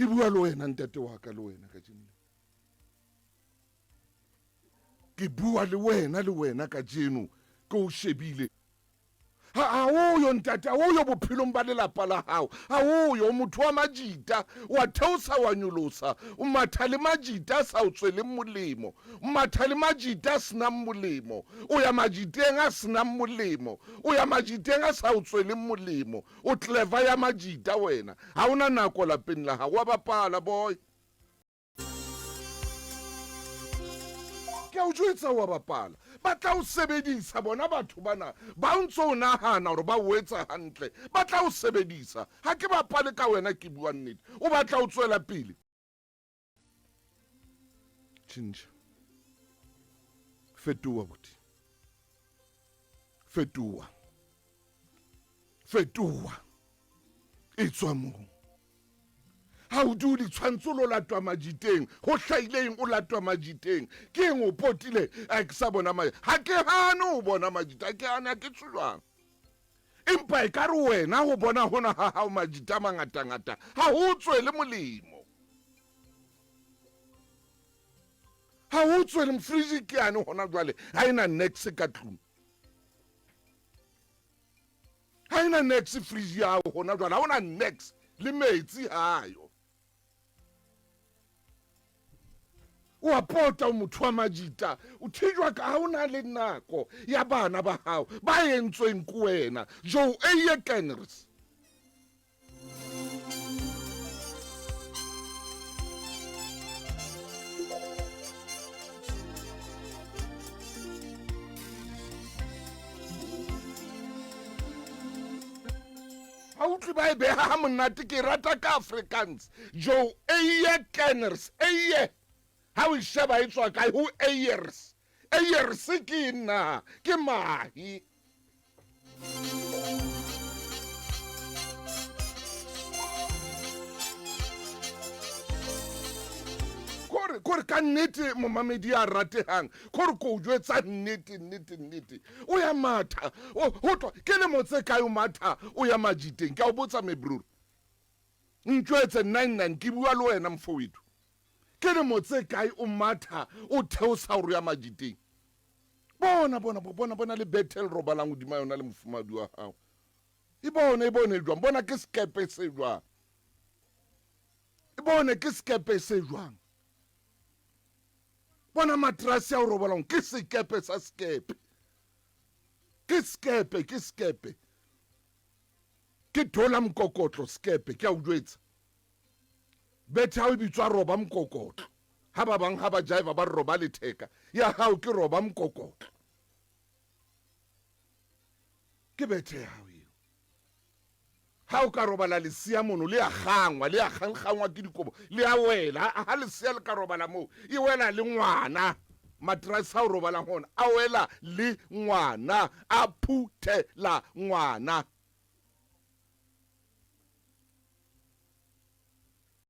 Ke bua le wena ntate wa ka le wena ka jeno. Ke bua le wena ka jeno ke o shebile. Ha o yo ntate, ha o yo bophelong ba lelapa la hao. Ha o yo motho wa majita, wa theosa wa nyolosa. O matha le majita sa o tsweleng molemo. O matha le majita senang molemo. O ya majiteng a senang molemo. O ya majiteng a sa o tsweleng molemo. O clever ya majita wena. Ha ona nako lapeng la hao, wa bapala boy. Ke o jwetsa wa bapala. Ba tla o sebedisa bona batho bana ba ntse o nahana hore ba o etsa hantle, ba tla o sebedisa. Ha ke bapale ka wena ke bua nnete, o batla o tswela pele. Change. Fetoa buti. Fetoa. Etswa moo. Ha o dule tshwantse lo latwa majiteng, ho hlaileng o latwa majiteng. Ke eng o potile a ke sa bona majita. Ha ke hane o bona majita, ha ke hane ha ke tshwang. Empa e ka re wena ho bona hona ha hao majita mangata-ngata, ha ho tswele molemo. Ha ho tswele mfriji ke ane hona jwale, ha ena next ka tlung. Ha ena next friji ya hona jwale, ha ona next le metsi hayo. O apota o motho wa majita, o thijwa ka ha ona le nako ya bana ba hao ba entsweng ke wena. Jo eye keners. Ha o tlo ba e beha ha monate ke rata ka Afrikaans. Jo eye keners, eye. Ha o sheba e tswa kae ho ayers. Ayers ke nna, ke mahi. Kore ka nnete momamedi a ratehang, kore ko o jwetsa nnete. O ya matha, ho twa ke le motse kae o matha o ya majiteng. Ke a o botsa mebruri. Ntjwetse 99 ke bua le wena mfowethu. Ke le motse kae o matha o theosa hore ya majiteng. Bona le Bethel robalang hodima yona le mofumadi wa hao. E bone jwang, bona ke skepe se jwang. E bone ke skepe se jwang. Bona matrasi ya o robalang ke skepe sa skepe. Ke skepe. Ke thola mkokotlo skepe, ke a o jwetsa. Bethe ha o bitswa roba mkokotlo. Ha ba bang ha ba jaiva ba roba letheka, ya hao ke roba mkokotlo. Ke bethe ya hao eo. Ha o ka robala lesia mono le a kgangwa ke dikobo, le a wela. Ha lesia le ka robala moo, e wela le ngwana. Matrasi ha o robala hona a wela le ngwana, a phuthela ngwana.